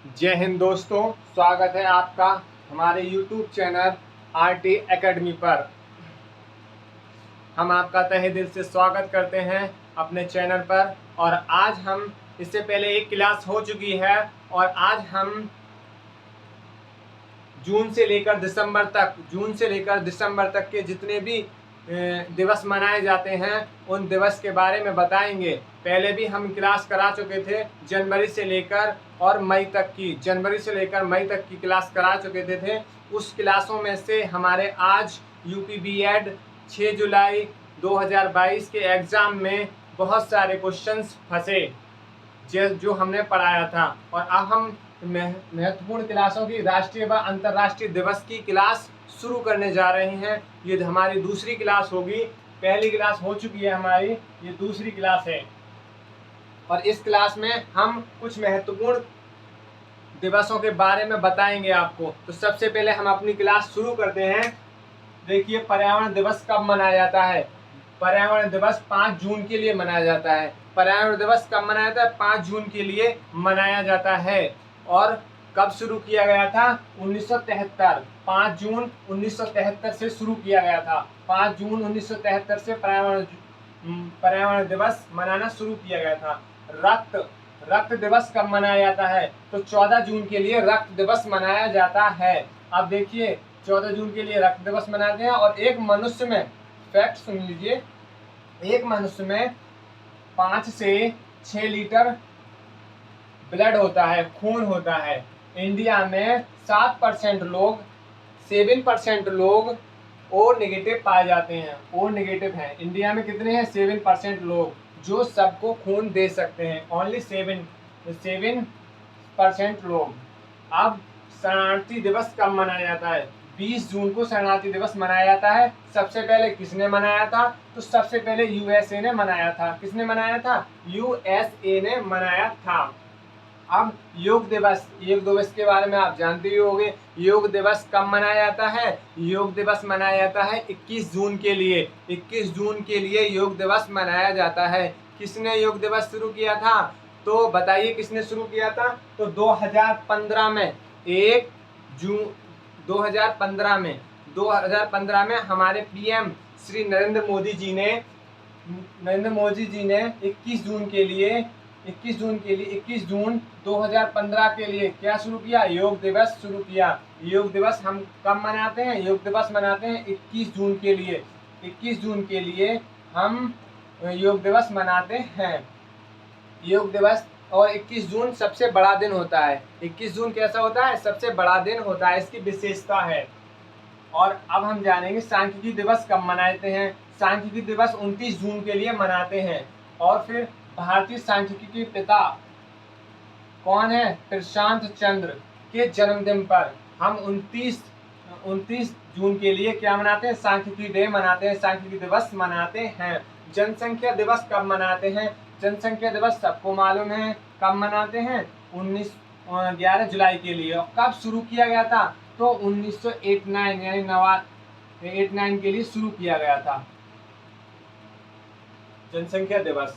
जय हिंद दोस्तों, स्वागत है आपका हमारे YouTube चैनल आरटी एकेडमी पर। हम आपका तहे दिल से स्वागत करते हैं अपने चैनल पर। और आज हम इससे पहले एक क्लास हो चुकी है और आज हम जून से लेकर दिसंबर तक के जितने भी दिवस मनाए जाते हैं उन दिवस के बारे में बताएंगे। पहले भी हम क्लास करा चुके थे जनवरी से लेकर मई तक की क्लास करा चुके थे। उस क्लासों में से हमारे आज यूपी बीएड 6 जुलाई 2022 के एग्ज़ाम में बहुत सारे क्वेश्चंस फंसे जो हमने पढ़ाया था। और अब हम महत्वपूर्ण क्लासों की राष्ट्रीय व अंतर्राष्ट्रीय दिवस की क्लास शुरू करने जा रहे हैं। ये हमारी दूसरी क्लास होगी। पहली क्लास हो चुकी है हमारी, ये दूसरी क्लास है। और इस क्लास में हम कुछ महत्वपूर्ण दिवसों के बारे में बताएंगे आपको। तो सबसे पहले हम अपनी क्लास शुरू करते हैं। देखिए, पर्यावरण दिवस कब मनाया जाता है? पर्यावरण दिवस 5 जून के लिए मनाया जाता है। पर्यावरण दिवस कब मनाया जाता है? 5 जून के लिए मनाया जाता है। और कब शुरू किया गया था? 1973। 5 जून 1973 से शुरू किया गया था। 5 जून 1973 से पर्यावरण दिवस मनाना शुरू किया गया था। रक्त दिवस कब मनाया जाता है? तो 14 जून के लिए रक्त दिवस मनाया जाता है। अब देखिए, 14 जून के लिए रक्त दिवस मनाते हैं। और एक मनुष्य में, फैक्ट सुन लीजिए, एक मनुष्य में 5 से 6 लीटर ब्लड होता है, खून होता है। इंडिया में 7% लोग ओ नेगेटिव पाए जाते हैं। ओ नेगेटिव हैं इंडिया में। कितने हैं? 7% लोग जो सबको खून दे सकते हैं। ओनली 7% लोग। अब शरणार्थी दिवस कब मनाया जाता है? 20 जून को शरणार्थी दिवस मनाया जाता है। सबसे पहले किसने मनाया था? तो सबसे पहले यूएसए ने मनाया था। किसने मनाया था? यूएसए ने मनाया था। अब योग दिवस के बारे में आप जानते ही होंगे। योग दिवस कब मनाया जाता है? योग दिवस मनाया जाता है 21 जून के लिए। 21 जून के लिए योग दिवस मनाया जाता है। किसने योग दिवस शुरू किया था? तो बताइए, किसने शुरू किया था? तो 2015 में 1 जून 2015 में हमारे पीएम श्री नरेंद्र मोदी जी ने 21 जून 2015 के लिए क्या शुरू किया? योग दिवस शुरू किया। योग दिवस हम कब मनाते हैं? योग दिवस मनाते हैं 21 जून के लिए। 21 जून के लिए हम योग दिवस मनाते हैं। योग दिवस। और 21 जून सबसे बड़ा दिन होता है। 21 जून कैसा होता है? सबसे बड़ा दिन होता है। इसकी विशेषता है। और अब हम जानेंगे सांख्यिकी दिवस कब मनाते हैं। सांख्यिकी दिवस 29 जून के लिए मनाते हैं। और फिर भारतीय सांख्यिकी के पिता कौन है? प्रशांत चंद्र के जन्मदिन पर हम 29 जून के लिए क्या मनाते हैं? सांख्यिकी डे मनाते हैं, सांख्यिकी दिवस मनाते हैं। जनसंख्या दिवस कब मनाते हैं? जनसंख्या दिवस सबको मालूम है। कब मनाते हैं? 11 जुलाई के लिए। और कब शुरू किया गया था? तो 1989 यानी 89 के लिए शुरू किया गया था जनसंख्या दिवस।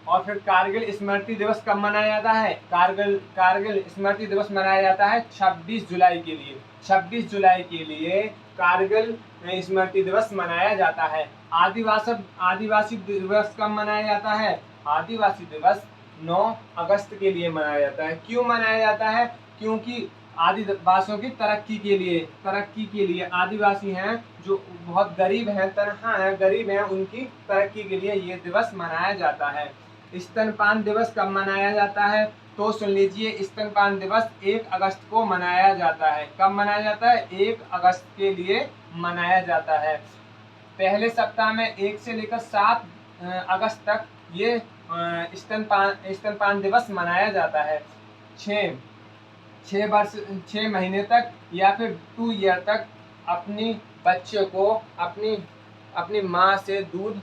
और फिर कारगिल स्मृति दिवस कब मनाया जाता है? कारगिल स्मृति दिवस मनाया जाता है 26 जुलाई के लिए। 26 जुलाई के लिए कारगिल स्मृति दिवस मनाया जाता है। आदिवासी दिवस कब मनाया जाता है? आदिवासी दिवस 9 अगस्त के लिए मनाया जाता है। क्यों मनाया जाता है? क्योंकि आदिवासियों की तरक्की के लिए आदिवासी हैं जो बहुत गरीब हैं, तनहा हैं, गरीब हैं, उनकी तरक्की के लिए ये दिवस मनाया जाता है। स्तनपान दिवस कब मनाया जाता है? तो सुन लीजिए, स्तनपान दिवस 1 अगस्त को मनाया जाता है। कब मनाया जाता है? 1 अगस्त के लिए मनाया जाता है। पहले सप्ताह में 1 से लेकर 7 अगस्त तक ये स्तनपान दिवस मनाया जाता है। 6 महीने तक या फिर 2 ईयर तक अपनी बच्चे को अपनी माँ से दूध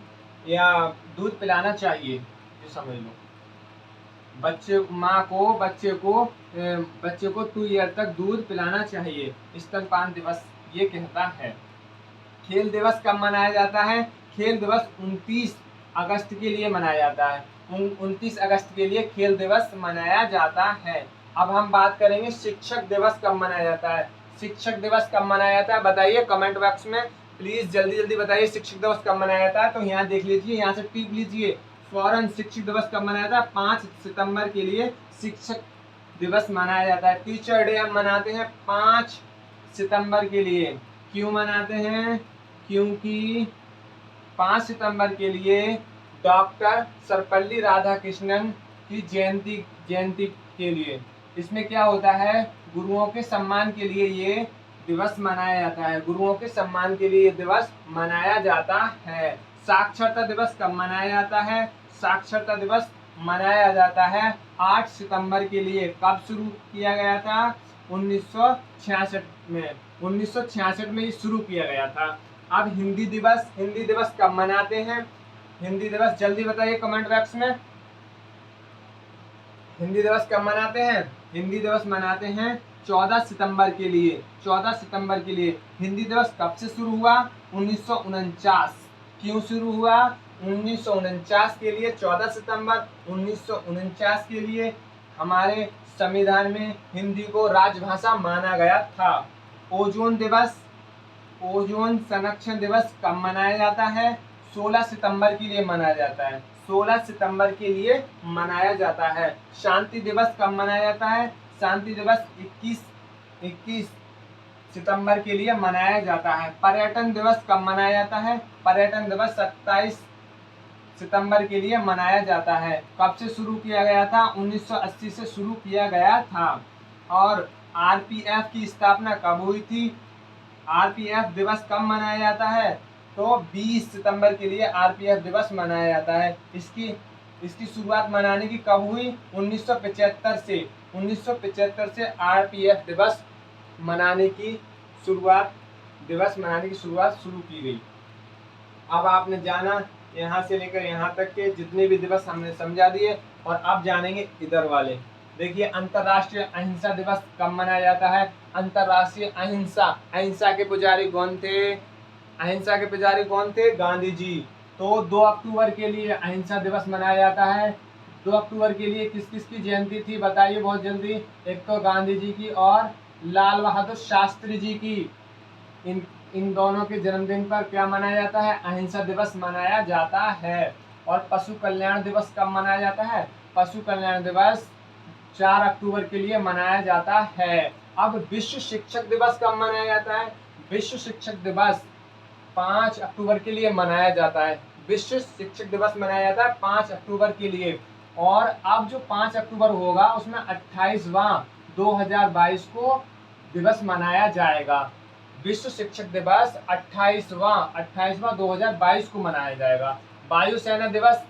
पिलाना चाहिए। ये समझ लो, बच्चे को 2 ईयर तक दूध पिलाना चाहिए। स्तनपान दिवस ये कहता है। खेल दिवस कब मनाया जाता है? खेल दिवस 29 अगस्त के लिए मनाया जाता है। 29 अगस्त के लिए खेल दिवस मनाया जाता है। अब हम बात करेंगे शिक्षक दिवस कब मनाया जाता है। शिक्षक दिवस कब मनाया जाता है बताइए कमेंट बॉक्स में, प्लीज जल्दी जल्दी बताइए शिक्षक दिवस कब मनाया जाता है। तो यहाँ देख लीजिए, यहाँ से टिप लीजिए फौरन, शिक्षक दिवस कब मनाया जाता है। 5 सितंबर के लिए शिक्षक दिवस मनाया जाता है। टीचर डे हम मनाते हैं 5 सितंबर के लिए। क्यों मनाते हैं? क्योंकि 5 सितंबर के लिए डॉक्टर सर्वपल्ली राधाकृष्णन की जयंती के लिए। इसमें क्या होता है, गुरुओं के सम्मान के लिए ये दिवस मनाया जाता है। गुरुओं के सम्मान के लिए ये दिवस मनाया जाता है। साक्षरता दिवस कब मनाया जाता है? साक्षरता दिवस मनाया जाता है 8 सितंबर के लिए। कब शुरू किया गया था? 1966 में। 1966 में ये शुरू किया गया था। अब हिंदी दिवस कब मनाते हैं? हिंदी दिवस जल्दी बताइए कमेंट बॉक्स में। हिंदी दिवस कब मनाते हैं? हिंदी दिवस मनाते हैं 14 सितंबर के लिए। 14 सितंबर के लिए। हिंदी दिवस कब से शुरू हुआ? 1949। क्यों शुरू हुआ? 1949 के लिए। 14 सितंबर 1949 के लिए हमारे संविधान में हिंदी को राजभाषा माना गया था। ओजोन दिवस, ओजोन संरक्षण दिवस कब मनाया जाता है? 16 सितंबर के लिए मनाया जाता है। 16 सितंबर के लिए मनाया जाता है। शांति दिवस कब मनाया जाता है? शांति दिवस 21 सितंबर के लिए मनाया जाता है। पर्यटन दिवस कब मनाया जाता है? पर्यटन दिवस 27 सितंबर के लिए मनाया जाता है। कब से शुरू किया गया था? 1980 से शुरू किया गया था। और आरपीएफ की स्थापना कब हुई थी? आरपीएफ दिवस कब मनाया जाता है? तो 20 सितंबर के लिए आरपीएफ दिवस मनाया जाता है। इसकी शुरुआत मनाने की कब हुई? 1975 से। 1975 से आरपीएफ दिवस मनाने की शुरुआत शुरू की गई। अब आपने जाना यहाँ से लेकर यहाँ तक के जितने भी दिवस हमने समझा दिए, और अब जानेंगे इधर वाले। देखिए, अंतर्राष्ट्रीय अहिंसा दिवस कब मनाया जाता है? अंतर्राष्ट्रीय अहिंसा के पुजारी कौन थे? अहिंसा के पुजारी कौन थे? गांधी जी। तो 2 अक्टूबर के लिए अहिंसा दिवस मनाया जाता है। 2 अक्टूबर के लिए किस किस की जयंती थी बताइए बहुत जल्दी। एक तो गांधी जी की और लाल बहादुर शास्त्री जी की। इन दोनों के जन्मदिन पर क्या मनाया जाता है? अहिंसा दिवस मनाया जाता है। और पशु कल्याण दिवस कब मनाया जाता है? पशु कल्याण दिवस 4 अक्टूबर के लिए मनाया जाता है। अब विश्व शिक्षक दिवस कब मनाया जाता है? विश्व शिक्षक दिवस 5 अक्टूबर के लिए मनाया जाता है। विश्व शिक्षक दिवस मनाया जाता है 5 अक्टूबर के लिए। और अब जो 5 अक्टूबर होगा उसमें 28वां 2022 को दिवस मनाया जाएगा। विश्व शिक्षक दिवस 28वां 2022 को मनाया जाएगा। वायुसेना दिवस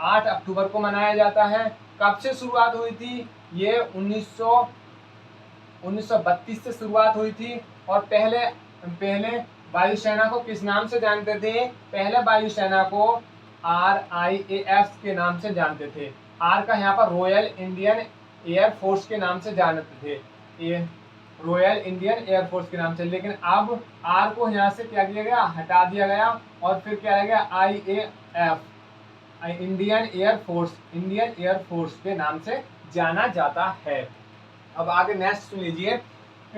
8 अक्टूबर को मनाया जाता है। कब से शुरुआत हुई थी? ये 1932 से शुरुआत हुई थी। और पहले वायुसेना को किस नाम से जानते थे? पहले वायुसेना को RIAF के नाम से जानते थे। आर का यहाँ पर रॉयल इंडियन एयरफोर्स के नाम से जानते थे, ये रॉयल इंडियन एयरफोर्स के नाम से। लेकिन अब आर को यहाँ से क्या किया गया? हटा दिया गया और फिर क्या रह गया? IAF, इंडियन एयरफोर्स के नाम से जाना जाता है। अब आगे नेक्स्ट सुन लीजिए,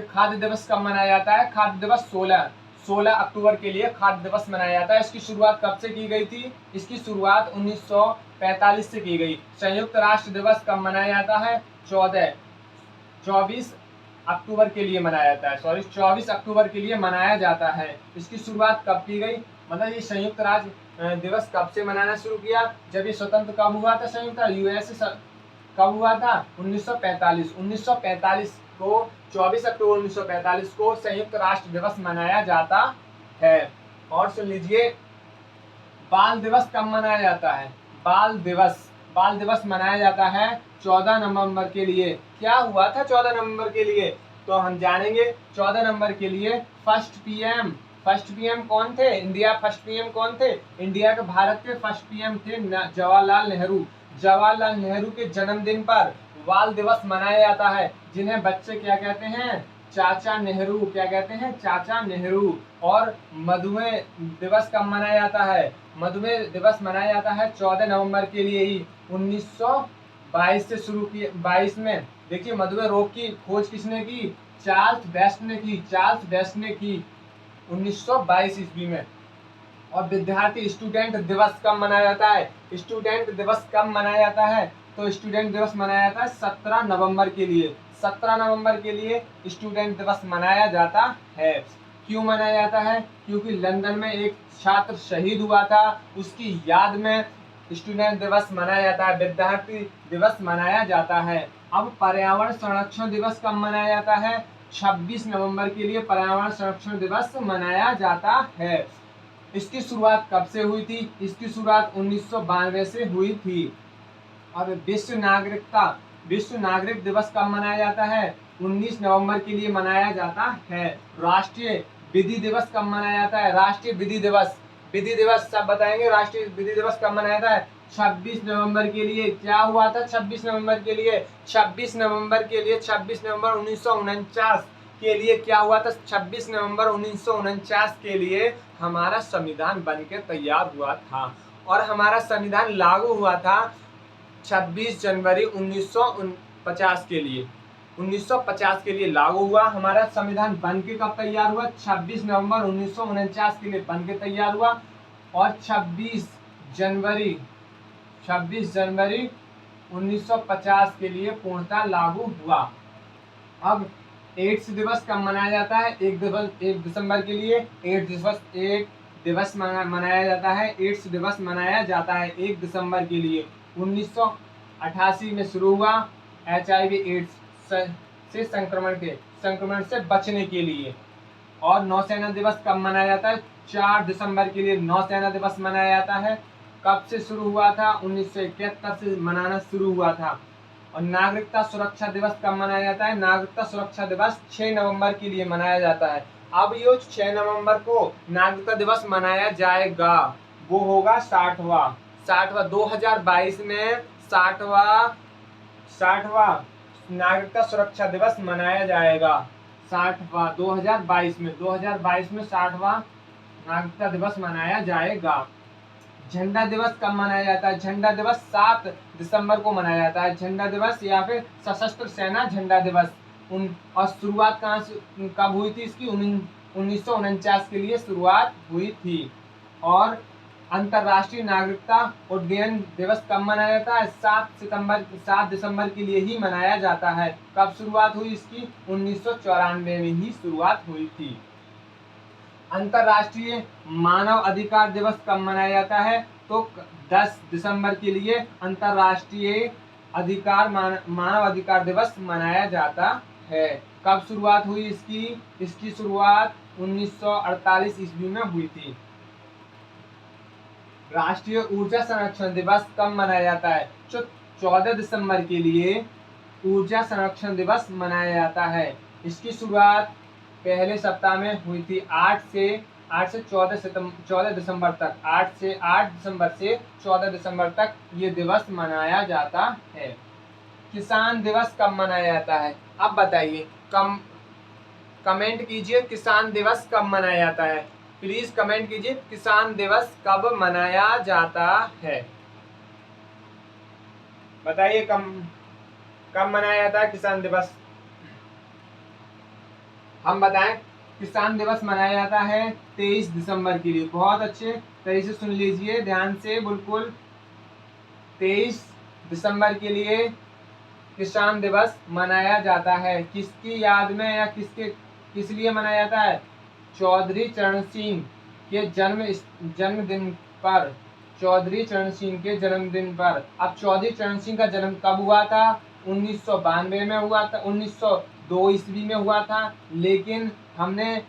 खाद्य दिवस कब मनाया जाता है? खाद्य दिवस 16 अक्टूबर के लिए खाद्य दिवस मनाया जाता है। इसकी शुरुआत कब से की गई थी? इसकी शुरुआत 1945 से की गई। संयुक्त राष्ट्र दिवस कब मनाया जाता है? 24 अक्टूबर के लिए मनाया जाता है। 24 अक्टूबर के लिए मनाया जाता है। इसकी शुरुआत कब की गई? मतलब ये संयुक्त राष्ट्र दिवस कब से मनाना शुरू किया? जब ये स्वतंत्र कब हुआ था? संयुक्त यूएसए कब हुआ था? 1945। 1945 को 24 अक्टूबर 1945 को संयुक्त राष्ट्र दिवस मनाया जाता है। और सुन लीजिए, बाल दिवस कब मनाया जाता है? बाल दिवस मनाया जाता है 14 नवंबर के लिए। क्या हुआ था 14 नवंबर के लिए? तो हम जानेंगे। 14 नवंबर के लिए फर्स्ट पीएम कौन थे? इंडिया फर्स्ट पीएम कौन थे? इंडिया के भारत के फर्स्ट पीएम थे जवाहरलाल नेहरू। जवाहरलाल नेहरू के जन्मदिन पर बाल दिवस मनाया जाता है, जिन्हें बच्चे क्या कहते हैं? चाचा नेहरू। क्या कहते हैं? चाचा नेहरू। और मधुमेह दिवस कब मनाया जाता है? मधुमेह दिवस मनाया जाता है 14 नवंबर के लिए ही 1922 से शुरू किया। 22 में देखिए मधुमेह रोग की खोज किसने की? चार्ल्स बेस्ट ने की। चार्ल्स बेस्ट ने की 1922 ईस्वी में। और विद्यार्थी स्टूडेंट दिवस कब मनाया जाता है? स्टूडेंट दिवस कब मनाया जाता है? तो स्टूडेंट दिवस मनाया जाता है 17 नवंबर के लिए। 17 नवंबर के लिए स्टूडेंट दिवस मनाया जाता है। क्यों मनाया जाता है? क्योंकि लंदन में एक छात्र शहीद हुआ था, उसकी याद में स्टूडेंट दिवस मनाया जाता है, विद्यार्थी दिवस मनाया जाता है। अब पर्यावरण संरक्षण दिवस कब मनाया जाता है? 26 नवंबर के लिए पर्यावरण संरक्षण दिवस मनाया जाता है। इसकी शुरुआत कब से हुई थी? इसकी शुरुआत 1992 से हुई थी। अब विश्व नागरिक दिवस कब मनाया जाता है? 19 नवंबर के लिए मनाया जाता है। राष्ट्रीय विधि दिवस कब मनाया जाता है? राष्ट्रीय विधि दिवस सब बताएंगे। राष्ट्रीय विधि दिवस कब मनाया जाता है? 26 नवंबर के लिए। क्या हुआ था 26 नवंबर के लिए? 26 नवंबर 1949 के लिए क्या हुआ था? 26 नवंबर 1949 के लिए हमारा संविधान बनकर तैयार हुआ था और हमारा संविधान लागू हुआ था 26 जनवरी 1950 के लिए। 1950 के लिए लागू हुआ। हमारा संविधान बनके कब तैयार हुआ? 26 नवंबर 1949 के लिए बनके तैयार हुआ और 26 जनवरी 1950 के लिए पूर्णतः लागू हुआ। अब एड्स दिवस कब मनाया जाता है? 1 दिसंबर के लिए एड्स दिवस मनाया जाता है। एड्स दिवस मनाया जाता है 1 दिसंबर के लिए। 1988 में शुरू हुआ HIV एड्स से संक्रमण से बचने के लिए। और नौसेना दिवस कब मनाया जाता है? 4 दिसंबर के लिए नौसेना दिवस मनाया जाता है। कब से शुरू हुआ था? 1971 से मनाना शुरू हुआ था। और नागरिकता सुरक्षा दिवस कब मनाया जाता है? नागरिकता सुरक्षा दिवस 6 नवंबर के लिए मनाया जाता है। अब ये 6 नवंबर को नागरिकता दिवस मनाया जाएगा, वो होगा 60वां 2022 में 60वां नागरिकता सुरक्षा दिवस मनाया जाएगा। 60वां 2022 में 60वां नागरिकता दिवस मनाया जाएगा। झंडा दिवस कब मनाया जाता है? झंडा दिवस 7 दिसंबर को मनाया जाता है। झंडा दिवस या फिर सशस्त्र सेना झंडा दिवस। और शुरुआत कहाँ से कब हुई थी इसकी? 1949 के लिए शुरुआत हुई थी। और अंतर्राष्ट्रीय नागरिकता उड्डयन दिवस कब मनाया जाता है? 7 दिसंबर के लिए ही मनाया जाता है। कब शुरुआत हुई इसकी? 1994 में ही शुरुआत हुई थी। अंतर्राष्ट्रीय मानव अधिकार दिवस कब मनाया जाता है? तो 10 दिसंबर के लिए अंतर्राष्ट्रीय मानव अधिकार दिवस मनाया जाता है। कब शुरुआत हुई इसकी? इसकी शुरुआत 1948 ईस्वी में हुई थी। राष्ट्रीय ऊर्जा संरक्षण दिवस कब मनाया जाता है? 14 दिसंबर के लिए ऊर्जा संरक्षण दिवस मनाया जाता है। इसकी शुरुआत पहले सप्ताह में हुई थी 8 से 14 दिसंबर तक। 8 दिसंबर से 14 दिसंबर तक ये दिवस मनाया जाता है। किसान दिवस कब मनाया जाता है? अब बताइए, कमेंट कीजिए किसान दिवस कब मनाया जाता है। प्लीज कमेंट कीजिए किसान दिवस कब मनाया जाता है। बताइए कब मनाया जाता है किसान दिवस। हम बताएं, किसान दिवस मनाया जाता है 23 दिसंबर के लिए। बहुत अच्छे तरीके से सुन लीजिए ध्यान से, बिल्कुल 23 दिसंबर के लिए किसान दिवस मनाया जाता है। किसकी याद में या किस लिए मनाया जाता है? चौधरी चरण सिंह के जन्मदिन पर। चौधरी चरण सिंह के जन्मदिन पर। अब चौधरी चरण सिंह का जन्म कब हुआ था? 1992 में हुआ था। 1902 ईस्वी में हुआ था। लेकिन हमने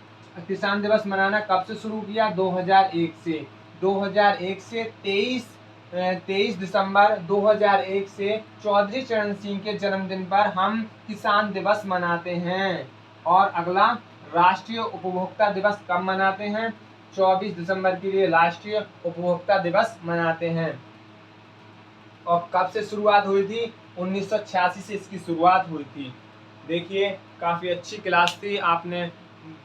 किसान दिवस मनाना कब से शुरू किया? 2001 से। 2001 से 23 दिसंबर 2001 से चौधरी चरण सिंह के जन्मदिन पर हम किसान दिवस मनाते हैं। और अगला राष्ट्रीय उपभोक्ता दिवस कब मनाते हैं? 24 दिसंबर के लिए राष्ट्रीय उपभोक्ता दिवस मनाते हैं। और कब से शुरुआत हुई थी? 1986 से इसकी शुरुआत हुई थी। देखिए काफ़ी अच्छी क्लास थी, आपने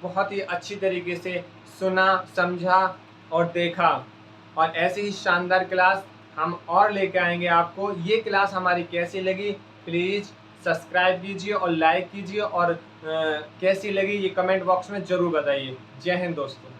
बहुत ही अच्छी तरीके से सुना, समझा और देखा। और ऐसे ही शानदार क्लास हम और लेके आएंगे आपको। ये क्लास हमारी कैसी लगी प्लीज़ सब्सक्राइब कीजिए और लाइक कीजिए, और कैसी लगी ये कमेंट बॉक्स में ज़रूर बताइए। जय हिंद दोस्तों।